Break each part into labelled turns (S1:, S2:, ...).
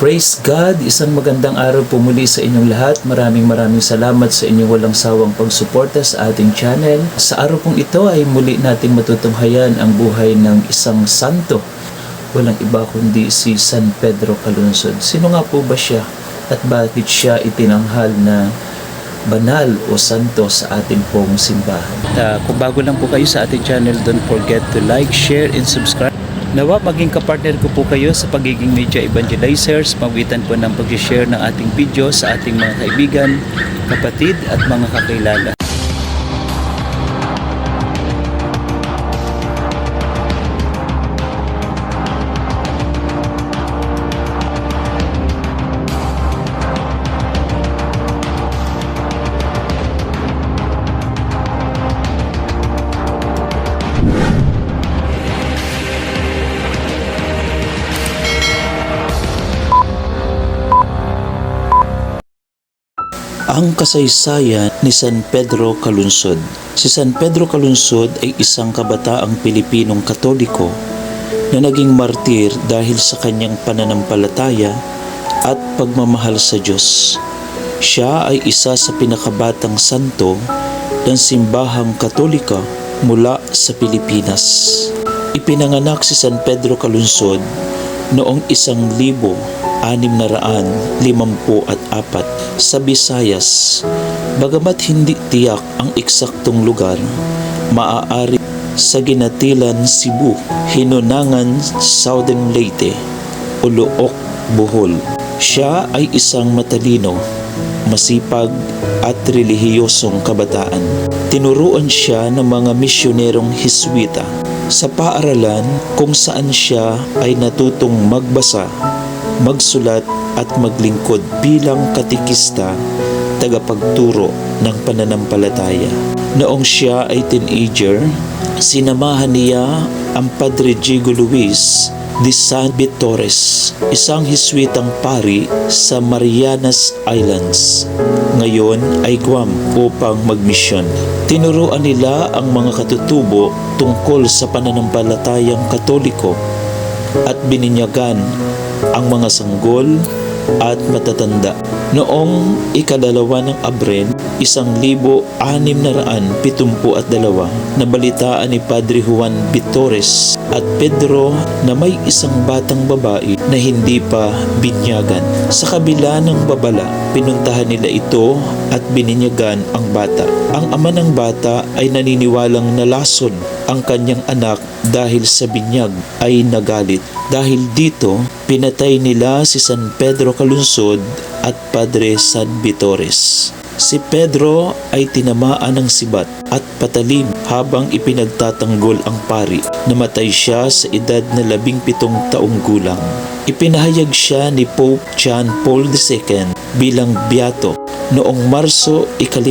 S1: Praise God! Isang magandang araw po muli sa inyong lahat. Maraming salamat sa inyong walang sawang pagsuporta sa ating channel. Sa araw pong ito ay muli nating matutunghayan ang buhay ng isang santo. Walang iba kundi si San Pedro Calunsod. Sino nga po ba siya? At bakit siya itinanghal na banal o santo sa ating pong simbahan? Kung bago lang po kayo sa ating channel, don't forget to like, share, and subscribe. Nawa maging kapartner ko po kayo sa pagiging media evangelizers, pamagitan po ng pag-share ng ating video sa ating mga kaibigan, kapatid at mga kakilala. Ang kasaysayan ni San Pedro Calunsod. Si San Pedro Calunsod ay isang kabataang Pilipinong Katoliko na naging martir dahil sa kanyang pananampalataya at pagmamahal sa Diyos. Siya ay isa sa pinakabatang santo ng simbahang Katolika mula sa Pilipinas. Ipinanganak si San Pedro Calunsod noong 1654 sa Visayas. Bagamat hindi tiyak ang eksaktong lugar, maaari sa Ginatilan, Cebu, Hinunangan, Southern Leyte, o Luok, Bohol. Siya ay isang matalino, masipag at relihiyosong kabataan. Tinuruan siya ng mga misyonerong Hiswita sa paaralan kung saan siya ay natutong magbasa, magsulat at maglingkod bilang katikista, tagapagturo ng pananampalataya. Noong siya ay teenager, sinamahan niya ang Padre Diego Luis de San Vitores, isang Hiswitang pari sa Marianas Islands, ngayon ay Guam, upang magmisyon. Tinuruan nila ang mga katutubo tungkol sa pananampalatayang Katoliko at bininyagan ang mga sanggol at matatanda. Noong ikadalawa ng Abril, 1672, nabalitaan ni Padre Juan Vitores at Pedro na may isang batang babae na hindi pa binyagan. Sa kabila ng babala, pinuntahan nila ito at bininyagan ang bata. Ang ama ng bata ay naniniwalang nalason ang kanyang anak dahil sa binyag ay nagalit. Dahil dito, pinatay nila si San Pedro Calunsod at Padre San Vitores. Si Pedro ay tinamaan ng sibat at patalim habang ipinagtatanggol ang pari. Namatay siya sa edad na 17 taong gulang. Ipinahayag siya ni Pope John Paul II bilang beato noong Marso 5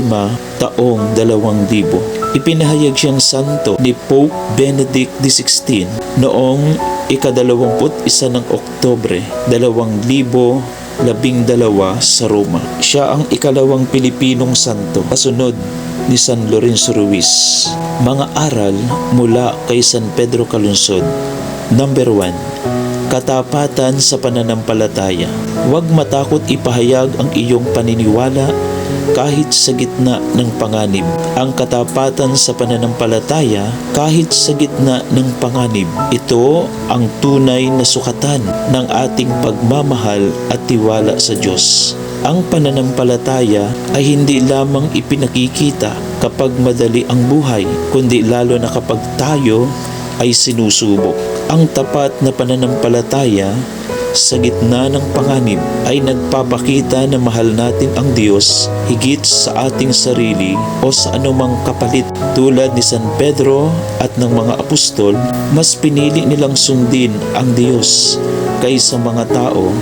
S1: taong 2000. Ipinahayag siyang santo ni Pope Benedict XVI noong ika-21 ng Oktubre 2012 sa Roma. Siya ang ikalawang Pilipinong santo kasunod ni San Lorenzo Ruiz. Mga aral mula kay San Pedro Calunsod. Number 1. Katapatan sa pananampalataya. Huwag matakot ipahayag ang iyong paniniwala kahit sa gitna ng panganib. Ang katapatan sa pananampalataya kahit sa gitna ng panganib. Ito ang tunay na sukatan ng ating pagmamahal at tiwala sa Diyos. Ang pananampalataya ay hindi lamang ipinakikita kapag madali ang buhay, kundi lalo na kapag tayo ay sinusubok. Ang tapat na pananampalataya sa gitna ng panganib ay nagpapakita na mahal natin ang Diyos higit sa ating sarili o sa anumang kapalit. Tulad ni San Pedro at ng mga apostol, mas pinili nilang sundin ang Diyos kaysa mga tao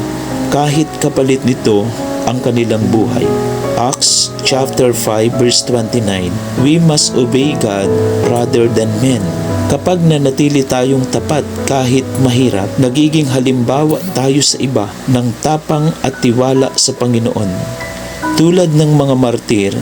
S1: kahit kapalit nito ang kanilang buhay. Acts chapter 5 verse 29. We must obey God rather than men. Kapag nanatili tayong tapat kahit mahirap, nagiging halimbawa tayo sa iba ng tapang at tiwala sa Panginoon. Tulad ng mga martir,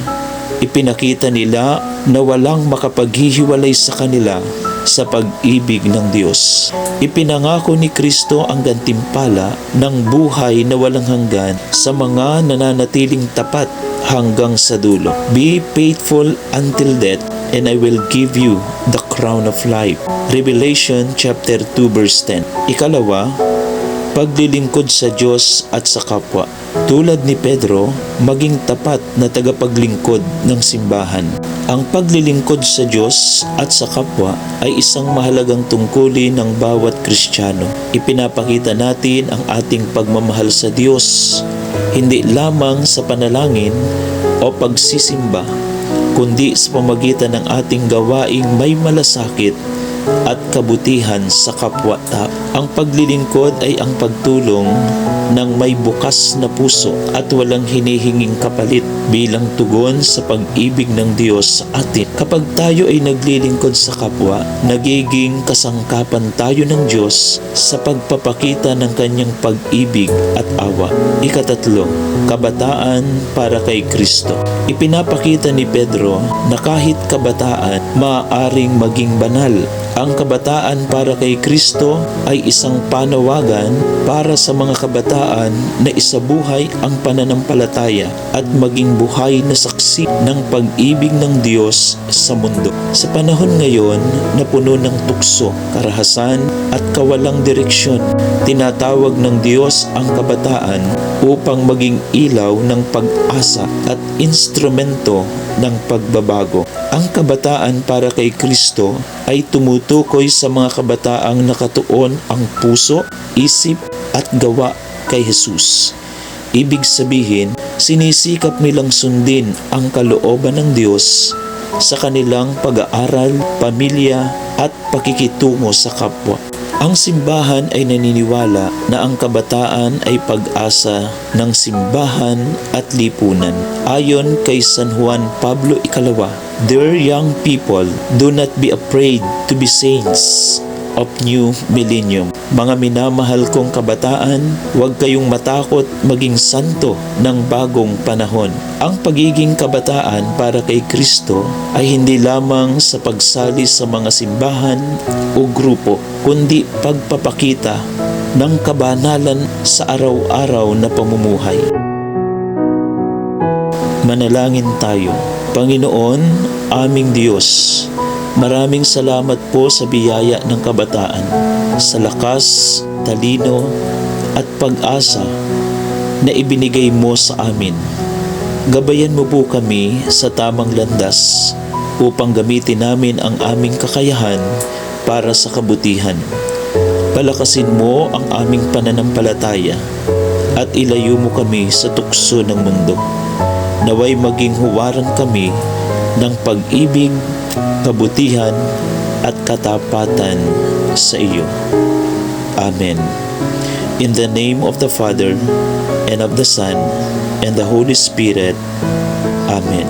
S1: ipinakita nila na walang makapaghihiwalay sa kanila sa pag-ibig ng Diyos. Ipinangako ni Kristo ang gantimpala ng buhay na walang hanggan sa mga nananatiling tapat hanggang sa dulo. Be faithful until death, and I will give you the crown of life. Revelation chapter 2 verse 10. Ikalawa, paglilingkod sa Diyos at sa kapwa. Tulad ni Pedro, maging tapat na tagapaglingkod ng simbahan. Ang paglilingkod sa Diyos at sa kapwa ay isang mahalagang tungkulin ng bawat Kristiyano. Ipinapakita natin ang ating pagmamahal sa Diyos, hindi lamang sa panalangin o pagsisimba, kundi sa pamagitan ng ating gawaing may malasakit at kabutihan sa kapwa-tao. Ang paglilingkod ay ang pagtulong ng may bukas na puso at walang hinihinging kapalit bilang tugon sa pag-ibig ng Diyos sa atin. Kapag tayo ay naglilingkod sa kapwa, nagiging kasangkapan tayo ng Diyos sa pagpapakita ng kanyang pag-ibig at awa. Ikatatlo, kabataan para kay Kristo. Ipinapakita ni Pedro na kahit kabataan, maaaring maging banal. Ang kabataan para kay Kristo ay isang panawagan para sa mga kabataan na isabuhay ang pananampalataya at maging buhay na saksi ng pag-ibig ng Diyos sa mundo. Sa panahon ngayon na puno ng tukso, karahasan at kawalang direksyon, tinatawag ng Diyos ang kabataan upang maging ilaw ng pag-asa at instrumento ng pagbabago. Ang kabataan para kay Kristo ay tumutukoy sa mga kabataang nakatuon ang puso, isip at gawa kay Jesus. Ibig sabihin, sinisikap nilang sundin ang kalooban ng Diyos sa kanilang pag-aaral, pamilya at pakikitungo sa kapwa. Ang simbahan ay naniniwala na ang kabataan ay pag-asa ng simbahan at lipunan. Ayon kay San Juan Pablo Ikalawa, "Dear young people, do not be afraid to be saints of new millennium." Mga minamahal kong kabataan, huwag kayong matakot maging santo ng bagong panahon. Ang pagiging kabataan para kay Kristo ay hindi lamang sa pagsali sa mga simbahan o grupo, kundi pagpapakita ng kabanalan sa araw-araw na pamumuhay. Manalangin tayo. Panginoon, aming Diyos, maraming salamat po sa biyaya ng kabataan, sa lakas, talino at pag-asa na ibinigay mo sa amin. Gabayan mo po kami sa tamang landas upang gamitin namin ang aming kakayahan para sa kabutihan. Palakasin mo ang aming pananampalataya at ilayo mo kami sa tukso ng mundo. Naway maging huwaran kami ng pag-ibig, kabutihan at katapatan sa iyo. Amen. In the name of the Father, and of the Son, and the Holy Spirit. Amen.